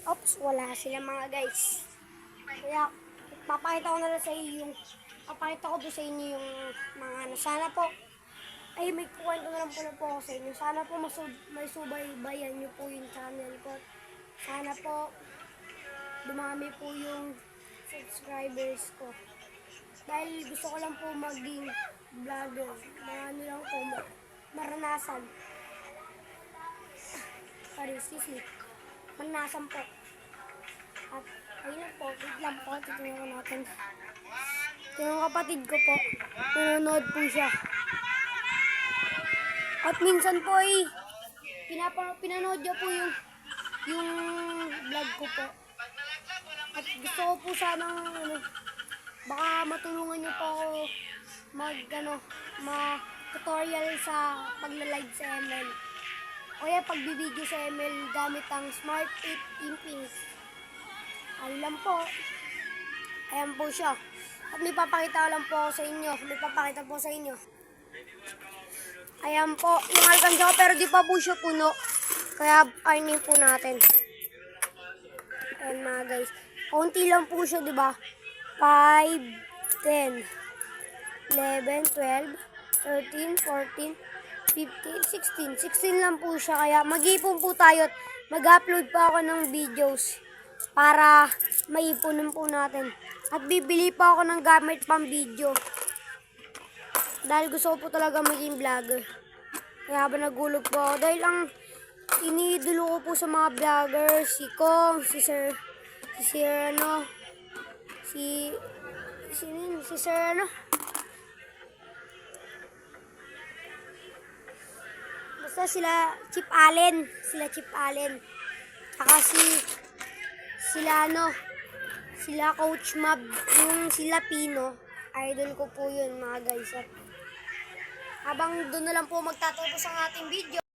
Oops, wala sila mga guys. Kaya, papakita ko na lang sa inyo yung, papakita ko po sa inyo yung mga ano. Sana po, ay may kwento na lang po ako sa inyo. Sana po may subaybayan nyo po yung channel ko. Sana po, dumami po yung subscribers ko. Dahil gusto ko lang po maging vlogger. Ano lang po, maranasan. Sorry, excuse me. Maranasan po. At ayun po, wait lang po, titignan ko natin. Yung kapatid ko po, nanonood po siya. At minsan po pinanood niya po yung vlog ko po. At gusto ko po sanang baka matulungan niyo po ako tutorial sa pagla-live sa ML. O kaya pagbibideo sa ML gamit ang Smart 8 Infinix. Ayun lang po. Ayan po siya. At may papakita lang po sa inyo. Ayan po. Yung alkansya ko pero di pa po siya puno. Kaya ayun po natin. Ayan mga guys. Kaunti lang po siya, di ba? 5, 10, 11, 12, 13, 14, 15, 16. 16 lang po siya. Kaya mag-ipon po tayo at mag-upload pa ako ng videos para maipunan po natin. At bibili pa ako ng gamit pang video. Dahil gusto ko po talaga maging vlogger. Kaya habang nagulog po ako. Dahil ang iniidolo ko po sa mga vlogger, si Kong, si Sir basta sila Chip Allen. Saka sila Coach Mab, yung sila Pino, idol ko po yun mga guys. Habang doon na lang po magtatapos ang ating video.